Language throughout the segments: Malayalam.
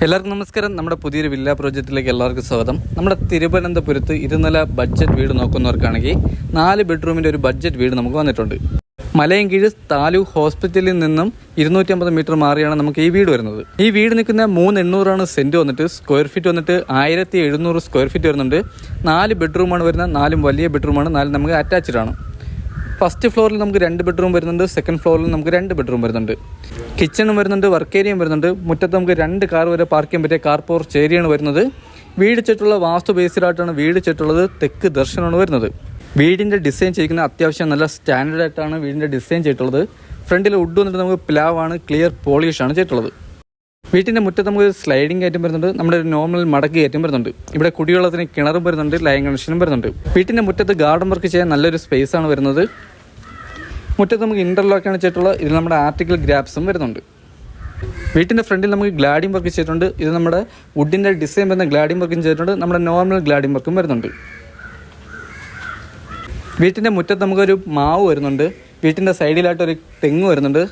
എല്ലാവർക്കും നമസ്കാരം. നമ്മുടെ പുതിയൊരു വില്ല പ്രോജക്റ്റിലേക്ക് എല്ലാവർക്കും സ്വാഗതം. നമ്മുടെ തിരുവനന്തപുരത്ത് ഇരുനില ബഡ്ജറ്റ് വീട് നോക്കുന്നവർക്കാണെങ്കിൽ 4 ബെഡ്റൂമിൻ്റെ ഒരു ബഡ്ജറ്റ് വീട് നമുക്ക് വന്നിട്ടുണ്ട്. മലയൻകീഴ് താലൂക്ക് ഹോസ്പിറ്റലിൽ നിന്നും 250 മീറ്റർ മാറിയാണ് നമുക്ക് ഈ വീട് വരുന്നത്. ഈ വീട് നിൽക്കുന്ന 3,800 സെൻറ്റ് വന്നിട്ട് സ്ക്വയർ ഫീറ്റ് വന്നിട്ട് 1,700 സ്ക്വയർ ഫീറ്റ് വരുന്നുണ്ട്. 4 ബെഡ്റൂമാണ് വരുന്നത്. 4 വലിയ ബെഡ്റൂമാണ്, 4 നമുക്ക് അറ്റാച്ച്ഡ് ആണ്. ഫസ്റ്റ് ഫ്ലോറിൽ നമുക്ക് 2 ബെഡ്റൂം വരുന്നുണ്ട്. സെക്കൻഡ് ഫ്ലോറിൽ നമുക്ക് 2 ബെഡ്റൂം വരുന്നുണ്ട്. കിച്ചണും വരുന്നുണ്ട്, വർക്ക് ഏരിയയും വരുന്നുണ്ട്. മുറ്റത്ത് നമുക്ക് 2 കാർ വരെ പാർക്ക് ചെയ്യാൻ പറ്റിയ കാർ പോർച്ച് ഏരിയയാണ് വരുന്നത്. വീട് ചുറ്റുള്ള വാസ്തു ബേസ്ഡായിട്ടാണ് വീട് ചുറ്റുള്ളത്. തെക്ക് ദർശനമാണ് വരുന്നത്. വീടിൻ്റെ ഡിസൈൻ ചെയ്തിരിക്കുന്ന അത്യാവശ്യം നല്ല സ്റ്റാൻഡേർഡ് ആയിട്ടാണ് വീടിൻ്റെ ഡിസൈൻ ചെയ്തിട്ടുള്ളത്. ഫ്രണ്ടിൽ വുഡ് വന്നിട്ട് നമുക്ക് പ്ലാവാണ്, ക്ലിയർ പോളിഷാണ് ചെയ്തിട്ടുള്ളത്. വീട്ടിൻ്റെ മുറ്റത്ത് നമുക്ക് സ്ലൈഡിംഗ് കയറ്റം വരുന്നുണ്ട്. നമ്മുടെ ഒരു നോർമൽ മടക്ക് കയറ്റം വരുന്നുണ്ട്. ഇവിടെ കുടിവെള്ളത്തിന് കിണറും വരുന്നുണ്ട്, ലൈൻ കണക്ഷനും വരുന്നുണ്ട്. വീട്ടിൻ്റെ മുറ്റത്ത് ഗാർഡൻ വർക്ക് ചെയ്യാൻ നല്ലൊരു സ്പേസ് ആണ് വരുന്നത്. മുറ്റത്ത് നമുക്ക് ഇൻ്റർലോക്കാണ് ചെയ്തിട്ടുള്ളത്. ഇതിൽ നമ്മുടെ ആർട്ടിക്കൽ ഗ്രാപ്സും വരുന്നുണ്ട്. വീട്ടിൻ്റെ ഫ്രണ്ടിൽ നമുക്ക് ഗ്ലാഡിംഗ് വർക്ക് ചെയ്തിട്ടുണ്ട്. ഇത് നമ്മുടെ വുഡിൻ്റെ ഡിസൈൻ വരുന്ന ഗ്ലാഡിംഗ് വർക്കും ചെയ്തിട്ടുണ്ട്. നമ്മുടെ നോർമൽ ഗ്ലാഡിംഗ് വർക്കും വരുന്നുണ്ട്. വീട്ടിൻ്റെ മുറ്റത്ത് നമുക്കൊരു മാവ് വരുന്നുണ്ട്. വീട്ടിൻ്റെ സൈഡിലായിട്ടൊരു തെങ്ങ് വരുന്നുണ്ട്.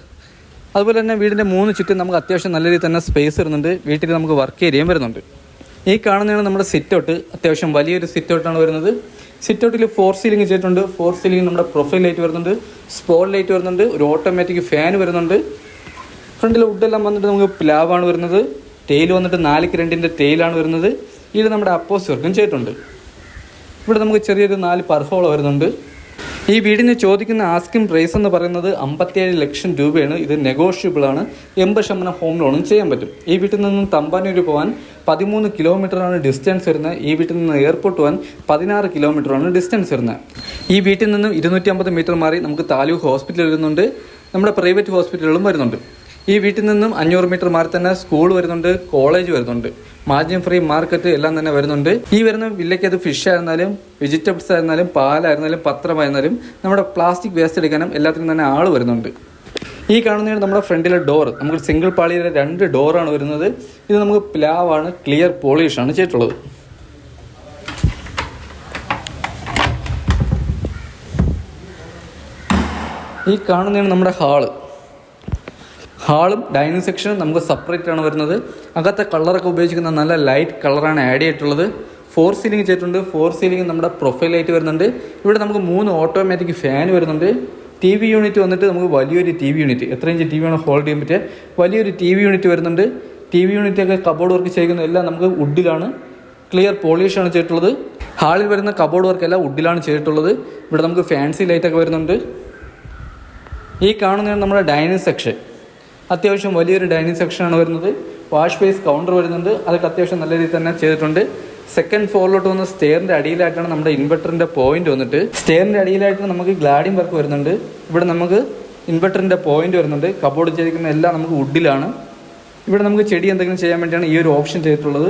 അതുപോലെ തന്നെ വീടിൻ്റെ 3 ചുറ്റും നമുക്ക് അത്യാവശ്യം നല്ല രീതിയിൽ തന്നെ സ്പേസ് വരുന്നുണ്ട്. വീട്ടിൽ നമുക്ക് വർക്ക് ഏരിയയും വരുന്നുണ്ട്. ഈ കാണുന്നതാണ് നമ്മുടെ സിറ്റ് ഔട്ട്. അത്യാവശ്യം വലിയൊരു സിറ്റ് ഔട്ടാണ് വരുന്നത്. സിറ്റ് ഔട്ടിൽ 4 സീലിംഗ് ചെയ്തിട്ടുണ്ട്. 4 സീലിംഗ് നമ്മുടെ പ്രൊഫൈൽ ലൈറ്റ് വരുന്നുണ്ട്, സ്പോട്ട് ലൈറ്റ് വരുന്നുണ്ട്, ഒരു ഓട്ടോമാറ്റിക് ഫാൻ വരുന്നുണ്ട്. ഫ്രണ്ടിൽ വുഡെല്ലാം വന്നിട്ട് നമുക്ക് പ്ലാവാണ് വരുന്നത്. ടെയിൽ വന്നിട്ട് 4x2 ടെയിലാണ് വരുന്നത്. ഇത് നമ്മുടെ അപ്പോസ് വർക്കും ചെയ്തിട്ടുണ്ട്. ഇവിടെ നമുക്ക് ചെറിയൊരു 4 പെർഹോള വരുന്നുണ്ട്. ഈ വീടിന് ചോദിക്കുന്ന ആസ്കിംഗ് പ്രൈസ് എന്ന് പറയുന്നത് 57 ലക്ഷം രൂപയാണ്. ഇത് നെഗോഷ്യബിൾ ആണ്. 80% ഹോം ലോണും ചെയ്യാൻ പറ്റും. ഈ വീട്ടിൽ നിന്നും തമ്പാനൂർ പോകാൻ 13 കിലോമീറ്ററാണ് ഡിസ്റ്റൻസ് വരുന്നത്. ഈ വീട്ടിൽ നിന്ന് എയർപോർട്ട് പോകാൻ 16 കിലോമീറ്ററാണ് ഡിസ്റ്റൻസ് വരുന്നത്. ഈ വീട്ടിൽ നിന്നും 250 മീറ്റർ മാറി നമുക്ക് താലൂക്ക് ഹോസ്പിറ്റൽ വരുന്നുണ്ട്. നമ്മുടെ പ്രൈവറ്റ് ഹോസ്പിറ്റലുകളും വരുന്നുണ്ട്. ഈ വീട്ടിൽ നിന്നും 500 മീറ്റർ മാറി തന്നെ സ്കൂൾ വരുന്നുണ്ട്, കോളേജ് വരുന്നുണ്ട്, മാർജിൻ ഫ്രീ മാർക്കറ്റ് എല്ലാം തന്നെ വരുന്നുണ്ട്. ഈ വരുന്ന വില്ലയ്ക്ക് അത് ഫിഷ് ആയിരുന്നാലും വെജിറ്റബിൾസ് ആയിരുന്നാലും പാലായിരുന്നാലും പത്രമായിരുന്നാലും നമ്മുടെ പ്ലാസ്റ്റിക് വേസ്റ്റ് എടുക്കാനും എല്ലാത്തിനും തന്നെ ആൾ വരുന്നുണ്ട്. ഈ കാണുന്നതാണ് നമ്മുടെ ഫ്രണ്ടിലെ ഡോർ. നമുക്ക് സിംഗിൾ പാളിയുടെ 2 ഡോറാണ് വരുന്നത്. ഇത് നമുക്ക് പ്ലാവാണ്, ക്ലിയർ പോളിഷാണ് ചെയ്തിട്ടുള്ളത്. ഈ കാണുന്നതാണ് നമ്മുടെ ഹാളും ഡൈനിങ് സെക്ഷനും നമുക്ക് സെപ്പറേറ്റ് ആണ് വരുന്നത്. അകത്തെ കളറൊക്കെ ഉപയോഗിക്കുന്ന നല്ല ലൈറ്റ് കളറാണ് ആഡ് ചെയ്തിട്ടുള്ളത്. 4 സീലിംഗ് ചെയ്തിട്ടുണ്ട്. 4 സീലിംഗ് നമ്മുടെ പ്രൊഫൈൽ ലൈറ്റ് വരുന്നുണ്ട്. ഇവിടെ നമുക്ക് 3 ഓട്ടോമാറ്റിക് ഫാൻ വരുന്നുണ്ട്. TV യൂണിറ്റ് വന്നിട്ട് നമുക്ക് വലിയൊരു TV യൂണിറ്റ്, എത്ര ഇഞ്ച് TV ആണ് ഹോൾഡ് ചെയ്യാൻ പറ്റിയ വലിയൊരു TV യൂണിറ്റ് വരുന്നുണ്ട്. TV യൂണിറ്റൊക്കെ കബോർഡ് വർക്ക് ചെയ്യുന്ന എല്ലാം നമുക്ക് വുഡിലാണ്, ക്ലിയർ പോളിഷാണ് ചെയ്തിട്ടുള്ളത്. ഹാളിൽ വരുന്ന കബോർഡ് വർക്ക് എല്ലാം വുഡിലാണ് ചെയ്തിട്ടുള്ളത്. ഇവിടെ നമുക്ക് ഫാൻസി ലൈറ്റൊക്കെ വരുന്നുണ്ട്. ഈ കാണുന്നതാണ് നമ്മുടെ ഡൈനിങ് സെക്ഷൻ. അത്യാവശ്യം വലിയൊരു ഡൈനിങ് സെക്ഷനാണ് വരുന്നത്. വാഷ് ബേസ് കൗണ്ടർ വരുന്നുണ്ട്. അതൊക്കെ അത്യാവശ്യം നല്ല രീതിയിൽ തന്നെ ചെയ്തിട്ടുണ്ട്. സെക്കൻഡ് ഫ്ലോറിലോട്ട് വന്ന് സ്റ്റെയറിൻ്റെ അടിയിലായിട്ടാണ് നമ്മുടെ ഇൻവെർട്ടറിൻ്റെ പോയിന്റ് വന്നിട്ട്. സ്റ്റെയറിൻ്റെ അടിയിലായിട്ട് നമുക്ക് ഗ്ലാഡിംഗ് വർക്ക് വരുന്നുണ്ട്. ഇവിടെ നമുക്ക് ഇൻവെർട്ടറിൻ്റെ പോയിന്റ് വരുന്നുണ്ട്. കബോർഡ് ചെയ്തിരിക്കുന്ന എല്ലാം നമുക്ക് വുഡിലാണ്. ഇവിടെ നമുക്ക് ചെടി എന്തെങ്കിലും ചെയ്യാൻ വേണ്ടിയാണ് ഈ ഒരു ഓപ്ഷൻ ചെയ്തിട്ടുള്ളത്.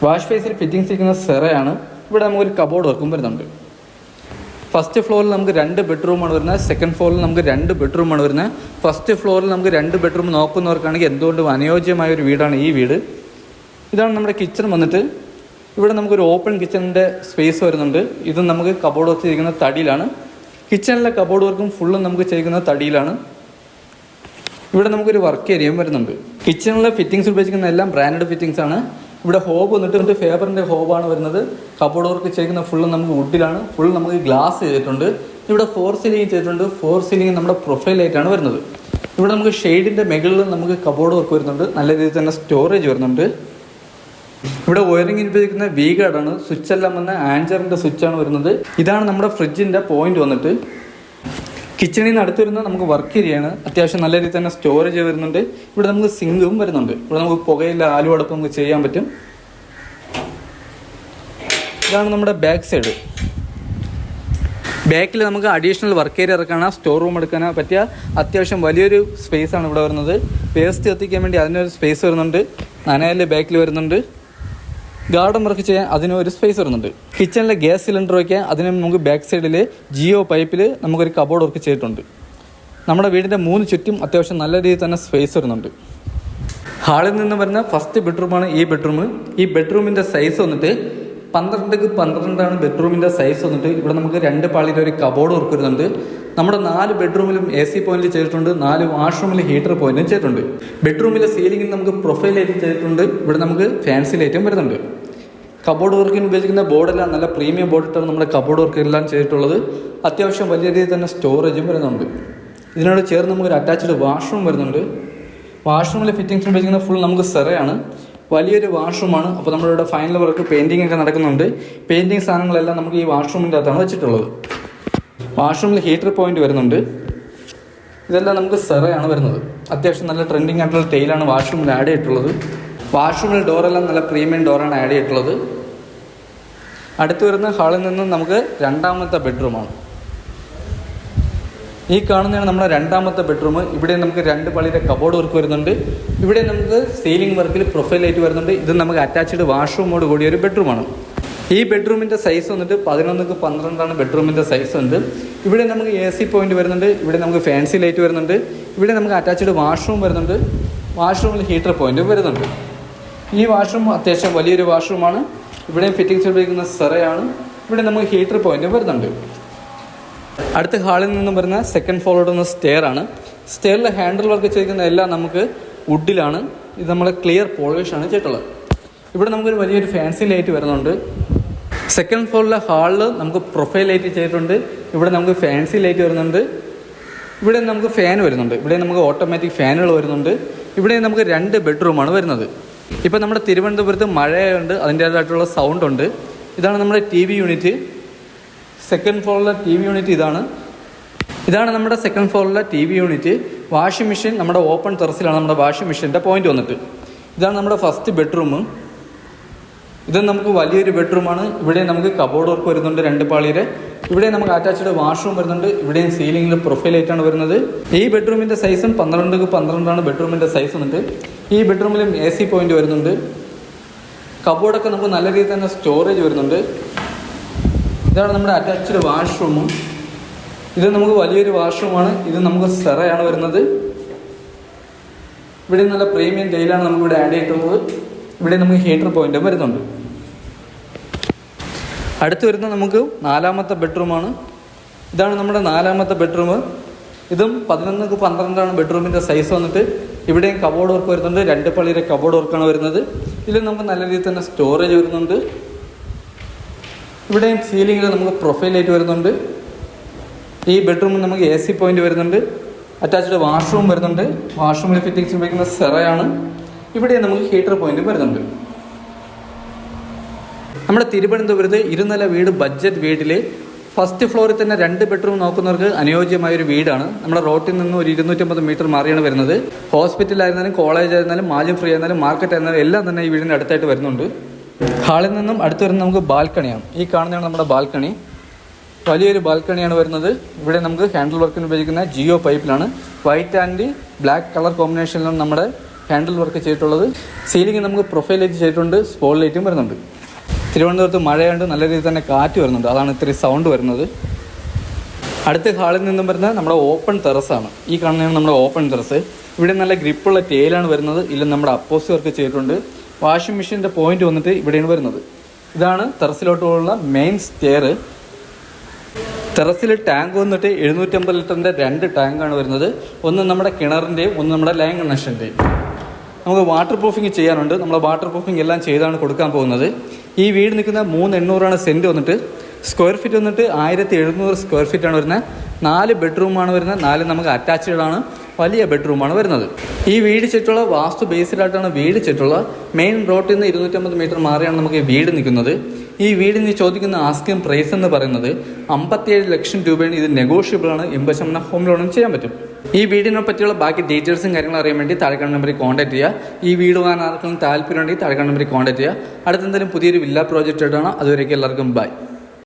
വാഷ് ബേസിൽ ഫിറ്റിംഗ്സ് ഇരിക്കുന്ന സെറയാണ്. ഇവിടെ നമുക്കൊരു കബോർഡ് വർക്കും വരുന്നുണ്ട്. ഫസ്റ്റ് ഫ്ലോറിൽ നമുക്ക് 2 ബെഡ്റൂമാണ് വരുന്നത്. സെക്കൻഡ് ഫ്ലോറിൽ നമുക്ക് 2 ബെഡ്റൂമാണ് വരുന്നത്. ഫസ്റ്റ് ഫ്ലോറിൽ നമുക്ക് 2 ബെഡ്റൂം നോക്കുന്നവർക്കാണെങ്കിൽ എന്തുകൊണ്ടും അനുയോജ്യമായ ഒരു വീടാണ് ഈ വീട്. ഇതാണ് നമ്മുടെ കിച്ചൺ വന്നിട്ട്. ഇവിടെ നമുക്കൊരു ഓപ്പൺ കിച്ചണിൻ്റെ സ്പേസ് വരുന്നുണ്ട്. ഇത് നമുക്ക് കബോർഡ് വർക്ക് ചെയ്തിരിക്കുന്ന തടിയിലാണ്. കിച്ചണിലെ കബോർഡ് വർക്കും ഫുള്ളും നമുക്ക് ചെയ്യുന്ന തടിയിലാണ്. ഇവിടെ നമുക്കൊരു വർക്ക് ഏരിയയും വരുന്നുണ്ട്. കിച്ചണിലെ ഫിറ്റിംഗ്സ് ഉപയോഗിക്കുന്ന എല്ലാം ബ്രാൻഡഡ് ഫിറ്റിംഗ്സ് ആണ്. ഇവിടെ ഹോബ് വന്നിട്ട് ഫേബറിൻ്റെ ഹോബാണ് വരുന്നത്. കബോർഡ് വർക്ക് ചെയ്യുന്ന ഫുള്ളും നമുക്ക് വുഡിലാണ്. ഫുൾ നമുക്ക് ഗ്ലാസ് ചെയ്തിട്ടുണ്ട്. ഇവിടെ 4 സീലിംഗ് ചെയ്തിട്ടുണ്ട്. 4 സീലിംഗ് നമ്മുടെ പ്രൊഫൈൽ ആയിട്ടാണ് വരുന്നത്. ഇവിടെ നമുക്ക് ഷെയ്ഡിൻ്റെ മുകളിൽ നമുക്ക് കബോർഡ് വർക്ക് വരുന്നുണ്ട്. നല്ല രീതിയിൽ തന്നെ സ്റ്റോറേജ് വരുന്നുണ്ട്. ഇവിടെ വയറിംഗ് ഉപയോഗിക്കുന്ന വി ഗാർഡാണ്. സ്വിച്ച് എല്ലാം വന്ന ആൻജറിൻ്റെ സ്വിച്ചാണ് വരുന്നത്. ഇതാണ് നമ്മുടെ ഫ്രിഡ്ജിൻ്റെ പോയിന്റ് വന്നിട്ട്. കിച്ചണിൽ നിന്ന് അടുത്ത് വരുന്നത് നമുക്ക് വർക്ക് ഏരിയയാണ്. അത്യാവശ്യം നല്ല രീതിയിൽ തന്നെ സ്റ്റോറേജ് വരുന്നുണ്ട്. ഇവിടെ നമുക്ക് സിങ്കും വരുന്നുണ്ട്. ഇവിടെ നമുക്ക് പുകയില്ല ആലു അടപ്പം നമുക്ക് ചെയ്യാൻ പറ്റും. ഇതാണ് നമ്മുടെ ബാക്ക് സൈഡ്. ബാക്കിൽ നമുക്ക് അഡീഷണൽ വർക്ക് ഏരിയ ഇറക്കാനോ സ്റ്റോർ റൂം എടുക്കാനോ പറ്റിയ അത്യാവശ്യം വലിയൊരു സ്പേസാണ് ഇവിടെ വരുന്നത്. വേസ്റ്റ് എത്തിക്കാൻ വേണ്ടി അതിനൊരു സ്പേസ് വരുന്നുണ്ട്. നനയല് ബാക്കിൽ വരുന്നുണ്ട്. ഗാർഡൻ വർക്ക് ചെയ്യാൻ അതിനൊരു സ്പേസ് വരുന്നുണ്ട്. കിച്ചണിലെ ഗ്യാസ് സിലിണ്ടർ വയ്ക്കാൻ അതിന് നമുക്ക് ബാക്ക് സൈഡിൽ ജിയോ പൈപ്പിൽ നമുക്കൊരു കബോർഡ് വർക്ക് ചെയ്തിട്ടുണ്ട്. നമ്മുടെ വീടിൻ്റെ 3 ചുറ്റും അത്യാവശ്യം നല്ല രീതിയിൽ തന്നെ സ്പേസ് വരുന്നുണ്ട്. ഹാളിൽ നിന്ന് വരുന്ന ഫസ്റ്റ് ബെഡ്റൂമാണ് ഈ ബെഡ്റൂം. ഈ ബെഡ്റൂമിൻ്റെ സൈസ് വന്നിട്ട് 12x12 ബെഡ്റൂമിൻ്റെ സൈസ് വന്നിട്ട്. ഇവിടെ നമുക്ക് 2 പാളിയുടെ ഒരു കബോർഡ് വർക്ക് വരുന്നുണ്ട്. നമ്മുടെ 4 ബെഡ്റൂമിലും AC പോയിന്റ് ചെയ്തിട്ടുണ്ട്. 4 വാഷ്റൂമിൽ ഹീറ്റർ പോയിന്റും ചെയ്തിട്ടുണ്ട്. ബെഡ്റൂമിലെ സീലിംഗിൽ നമുക്ക് പ്രൊഫൈൽ ലൈറ്റ് ചെയ്തിട്ടുണ്ട്. ഇവിടെ നമുക്ക് ഫാൻസി ലൈറ്റും വരുന്നുണ്ട്. കബോർഡ് വർക്കിന് ഉപയോഗിക്കുന്ന ബോർഡെല്ലാം നല്ല പ്രീമിയം ബോർഡിട്ടാണ് നമ്മുടെ കബോർഡ് വർക്ക് എല്ലാം ചെയ്തിട്ടുള്ളത്. അത്യാവശ്യം വലിയ രീതിയിൽ തന്നെ സ്റ്റോറേജും വരുന്നുണ്ട്. ഇതിനോട് ചേർന്ന് നമുക്കൊരു അറ്റാച്ച്ഡ് വാഷ്റൂം വരുന്നുണ്ട്. വാഷ്റൂമിലെ ഫിറ്റിംഗ്സ് ഉപയോഗിക്കുന്ന ഫുൾ നമുക്ക് സെറയാണ്. വലിയൊരു വാഷ്റൂമാണ്. അപ്പോൾ നമ്മളിവിടെ ഫൈനൽ വർക്ക് പെയിൻറ്റിംഗ് ഒക്കെ നടക്കുന്നുണ്ട്. പെയിൻറ്റിങ് സാധനങ്ങളെല്ലാം നമുക്ക് ഈ വാഷ്റൂമിൻ്റെ അകത്താണ് വെച്ചിട്ടുള്ളത്. വാഷ്റൂമിൽ ഹീറ്റർ പോയിന്റ് വരുന്നുണ്ട്. ഇതെല്ലാം നമുക്ക് സെറയാണ് വരുന്നത്. അത്യാവശ്യം നല്ല ട്രെൻഡിങ് ആയിട്ടുള്ള ടൈലാണ് വാഷ്റൂമിൽ ആഡ് ചെയ്തിട്ടുള്ളത്. വാഷ്റൂമിൽ ഡോറെല്ലാം നല്ല പ്രീമിയം ഡോറാണ് ആഡ് ചെയ്തിട്ടുള്ളത്. അടുത്ത് വരുന്ന ഹാളിൽ നിന്നും നമുക്ക് 2ാമത്തെ ബെഡ്റൂമാണ്. ഈ കാണുന്നതാണ് നമ്മുടെ 2ാമത്തെ ബെഡ്റൂം. ഇവിടെ നമുക്ക് 2 പാളിയുടെ കബോർഡ് വർക്ക് വരുന്നുണ്ട്. ഇവിടെ നമുക്ക് സീലിംഗ് വർക്കിൽ പ്രൊഫൈൽ ലൈറ്റ് വരുന്നുണ്ട്. ഇത് നമുക്ക് അറ്റാച്ച്ഡ് വാഷ്റൂമോട് കൂടിയ ഒരു ബെഡ്റൂമാണ്. ഈ ബെഡ്റൂമിൻ്റെ സൈസ് വന്നിട്ട് 11x12 ബെഡ്റൂമിൻ്റെ സൈസ് ഉണ്ട്. ഇവിടെ നമുക്ക് AC പോയിന്റ് വരുന്നുണ്ട്. ഇവിടെ നമുക്ക് ഫാൻസി ലൈറ്റ് വരുന്നുണ്ട്. ഇവിടെ നമുക്ക് അറ്റാച്ച്ഡ് വാഷ്റൂം വരുന്നുണ്ട്. വാഷ്റൂമിൽ ഹീറ്റർ പോയിന്റ് വരുന്നുണ്ട്. ഈ വാഷ്റൂം അത്യാവശ്യം വലിയൊരു വാഷ്റൂമാണ്. ഇവിടെയും ഫിറ്റിംഗ്സ് ഉപയോഗിക്കുന്ന സെറയാണ്. ഇവിടെ നമുക്ക് ഹീറ്റർ പോയിന്റ് വരുന്നുണ്ട്. അടുത്ത ഹാളിൽ നിന്നും വരുന്ന സെക്കൻഡ് ഫ്ലോറിലോട്ട് വന്ന സ്റ്റെയർ ആണ്. സ്റ്റെയറിൽ ഹാൻഡിൽ വർക്ക് ചെയ്തിരിക്കുന്ന എല്ലാം നമുക്ക് വുഡിലാണ്. ഇത് നമ്മൾ ക്ലിയർ പോളിഷാണ് ചെയ്തിട്ടുള്ളത്. ഇവിടെ നമുക്കൊരു വലിയൊരു ഫാൻസി ലൈറ്റ് വരുന്നുണ്ട്. സെക്കൻഡ് ഫ്ലോറിലെ ഹാളിൽ നമുക്ക് പ്രൊഫൈൽ ലൈറ്റ് ചെയ്തിട്ടുണ്ട്. ഇവിടെ നമുക്ക് ഫാൻസി ലൈറ്റ് വരുന്നുണ്ട്. ഇവിടെ നമുക്ക് ഫാൻ വരുന്നുണ്ട്. ഇവിടെ നമുക്ക് ഓട്ടോമാറ്റിക് ഫാനുകൾ വരുന്നുണ്ട്. ഇവിടെ നമുക്ക് 2 ബെഡ്റൂമാണ് വരുന്നത്. ഇപ്പം നമ്മുടെ തിരുവനന്തപുരത്ത് മഴയുണ്ട്, അതിൻ്റേതായിട്ടുള്ള സൗണ്ട് ഉണ്ട്. ഇതാണ് നമ്മുടെ TV യൂണിറ്റ്. സെക്കൻഡ് ഫ്ലോറിലെ TV യൂണിറ്റ് ഇതാണ് നമ്മുടെ സെക്കൻഡ് ഫ്ലോറിലെ TV യൂണിറ്റ്. വാഷിംഗ് മെഷീൻ നമ്മുടെ ഓപ്പൺ ടെറസിലാണ് നമ്മുടെ വാഷിംഗ് മെഷീൻ്റെ പോയിന്റ് വന്നിട്ട്. ഇതാണ് നമ്മുടെ ഫസ്റ്റ് ബെഡ്റൂം. ഇത് നമുക്ക് വലിയൊരു ബെഡ്റൂമാണ്. ഇവിടെ നമുക്ക് കബോർഡ് വർക്ക് വരുന്നുണ്ട് 2 പാളിയുടെ. ഇവിടെ നമുക്ക് അറ്റാച്ച്ഡ് വാഷ്റൂം വരുന്നുണ്ട്. ഇവിടെയും സീലിംഗിൽ പ്രൊഫൈൽ ലൈറ്റാണ് വരുന്നത്. ഈ ബെഡ്റൂമിൻ്റെ സൈസും 12x12 ബെഡ്റൂമിൻ്റെ സൈസ് വന്നിട്ട്. ഈ ബെഡ്റൂമിലും AC പോയിന്റ് വരുന്നുണ്ട്. കബോർഡൊക്കെ നമുക്ക് നല്ല രീതിയിൽ തന്നെ സ്റ്റോറേജ് വരുന്നുണ്ട്. ഇതാണ് നമ്മുടെ അറ്റാച്ച്ഡ് വാഷ്റൂമും. ഇത് നമുക്ക് വലിയൊരു വാഷ്റൂമാണ്. ഇത് നമുക്ക് സെറയാണ് വരുന്നത്. ഇവിടെ നല്ല പ്രീമിയം ടൈലാണ് നമുക്കിവിടെ ആഡ് ചെയ്തിട്ടുള്ളത്. ഇവിടെ നമുക്ക് ഹീറ്റർ പോയിന്റും വരുന്നുണ്ട്. അടുത്ത് വരുന്നത് നമുക്ക് 4ാമത്തെ ബെഡ്റൂമാണ്. ഇതാണ് നമ്മുടെ 4ാമത്തെ ബെഡ്റൂം. ഇതും 11x12 ബെഡ്റൂമിൻ്റെ സൈസ് വന്നിട്ട്. ഇവിടെയും കബോർഡ് വർക്ക് വരുന്നുണ്ട്. 2 പാളിയുടെ കബോർഡ് വർക്കാണ് വരുന്നത്. ഇതിൽ നമുക്ക് നല്ല രീതിയിൽ തന്നെ സ്റ്റോറേജ് വരുന്നുണ്ട്. ഇവിടെയും സീലിംഗിൽ നമുക്ക് പ്രൊഫൈൽ ലൈറ്റ് വരുന്നുണ്ട്. ഈ ബെഡ്റൂമിൽ നമുക്ക് AC പോയിന്റ് വരുന്നുണ്ട്. അറ്റാച്ച്ഡ് വാഷ്റൂം വരുന്നുണ്ട്. വാഷ്റൂമിൽ ഫിറ്റിംഗ്സ് ഉപയോഗിക്കുന്ന സെറയാണ്. ഇവിടെ നമുക്ക് ഹീറ്റർ പോയിന്റ് വരുന്നുണ്ട്. നമ്മുടെ തിരുവനന്തപുരത്ത് 2 നില വീട് ബഡ്ജറ്റ് വീട്ടിൽ ഫസ്റ്റ് ഫ്ലോറിൽ തന്നെ 2 ബെഡ്റൂം നോക്കുന്നവർക്ക് അനുയോജ്യമായൊരു വീടാണ്. നമ്മുടെ റോട്ടിൽ നിന്ന് ഒരു 250 മീറ്റർ മാറിയാണ് വരുന്നത്. ഹോസ്പിറ്റലായിരുന്നാലും കോളേജ് ആയിരുന്നാലും മാലിന്യം ഫ്രീ ആയിരുന്നാലും മാർക്കറ്റ് ആയിരുന്നാലും എല്ലാം തന്നെ ഈ വീടിൻ്റെ അടുത്തായിട്ട് വരുന്നുണ്ട്. ഹാളിൽ നിന്നും അടുത്ത് വരുന്നത് നമുക്ക് ബാൽക്കണിയാണ്. ഈ കാണുന്നതാണ് നമ്മുടെ ബാൽക്കണി. വലിയൊരു ബാൽക്കണിയാണ് വരുന്നത്. ഇവിടെ നമുക്ക് ഹാൻഡിൽ വർക്കിന് ഉപയോഗിക്കുന്ന ജിയോ പൈപ്പിലാണ്. വൈറ്റ് ആൻഡ് ബ്ലാക്ക് കളർ കോമ്പിനേഷനിലാണ് നമ്മുടെ ഹാൻഡിൽ വർക്ക് ചെയ്തിട്ടുള്ളത്. സീലിംഗ് നമുക്ക് പ്രൊഫൈൽ ലൈറ്റ് ചെയ്തിട്ടുണ്ട്. സ്പോട്ട് ലൈറ്റും വരുന്നുണ്ട്. തിരുവനന്തപുരത്ത് മഴയുണ്ട്, നല്ല രീതിയിൽ തന്നെ കാറ്റ് വരുന്നുണ്ട്. അതാണ് ഇത്തിരി സൗണ്ട് വരുന്നത്. അടുത്ത ഹാളിൽ നിന്നും വരുന്നത് നമ്മുടെ ഓപ്പൺ ടെറസാണ്. ഈ കാണുന്നതാണ് നമ്മുടെ ഓപ്പൺ ടെറസ്. ഇവിടെ നല്ല ഗ്രിപ്പുള്ള ടൈലാണ് വരുന്നത്. ഇതിൽ നമ്മുടെ അപ്പോസി വർക്ക് ചെയ്തിട്ടുണ്ട്. വാഷിംഗ് മെഷീൻ്റെ പോയിന്റ് വന്നിട്ട് ഇവിടെയാണ് വരുന്നത്. ഇതാണ് ടെറസിലോട്ടുള്ള മെയിൻ സ്റ്റെയർ. ടെറസിൽ ടാങ്ക് വന്നിട്ട് 750 ലിറ്ററിൻ്റെ 2 ടാങ്കാണ് വരുന്നത്. ഒന്ന് നമ്മുടെ കിണറിൻ്റെയും ഒന്ന് നമ്മുടെ ലൈൻ കണക്ഷൻ്റെയും. നമുക്ക് വാട്ടർ പ്രൂഫിങ് ചെയ്യാനുണ്ട്. നമ്മൾ വാട്ടർ പ്രൂഫിങ് എല്ലാം ചെയ്താണ് കൊടുക്കാൻ പോകുന്നത്. ഈ വീട് നിൽക്കുന്ന 3,800 സെൻറ്റ് വന്നിട്ട്. സ്ക്വയർ ഫീറ്റ് വന്നിട്ട് 1,700 സ്ക്വയർ ഫീറ്റാണ് വരുന്നത്. 4 ബെഡ്റൂമാണ് വരുന്നത്. 4 നമുക്ക് അറ്റാച്ച്ഡ് ആണ്. വലിയ ബെഡ്റൂമാണ് വരുന്നത്. ഈ വീട് ചുറ്റുള്ള വാസ്തു ബേസിലായിട്ടാണ് വീട് ചുറ്റുള്ള. മെയിൻ റോഡിൽ നിന്ന് 250 മീറ്റർ മാറിയാണ് നമുക്ക് ഈ വീട് നിൽക്കുന്നത്. ഈ വീടിന് ചോദിക്കുന്ന ആസ്കിംഗ് പ്രൈസ് എന്ന് പറയുന്നത് 57 ലക്ഷം രൂപയാണ്. ഇത് നെഗോഷ്യബിൾ ആണ്. 80% ഹോം ലോണും ചെയ്യാൻ പറ്റും. ഈ വീടിനെ പറ്റിയുള്ള ബാക്കി ഡീറ്റെയിൽസും കാര്യങ്ങളും അറിയാൻ വേണ്ടി താഴെ കാണുന്ന നമ്പറിൽ കോൺടാക്ട് ചെയ്യുക. ഈ വീട് വാങ്ങാൻ ആർക്കും താല്പര്യമുണ്ടെങ്കിൽ താഴെ കാണുന്ന നമ്പറിൽ കോൺടാക്ട് ചെയ്യുക. അടുത്തെന്തെങ്കിലും പുതിയൊരു വില്ല പ്രോജക്റ്റ് ആയിട്ടാണ്. അതുവരേക്കും എല്ലാവർക്കും ബൈ.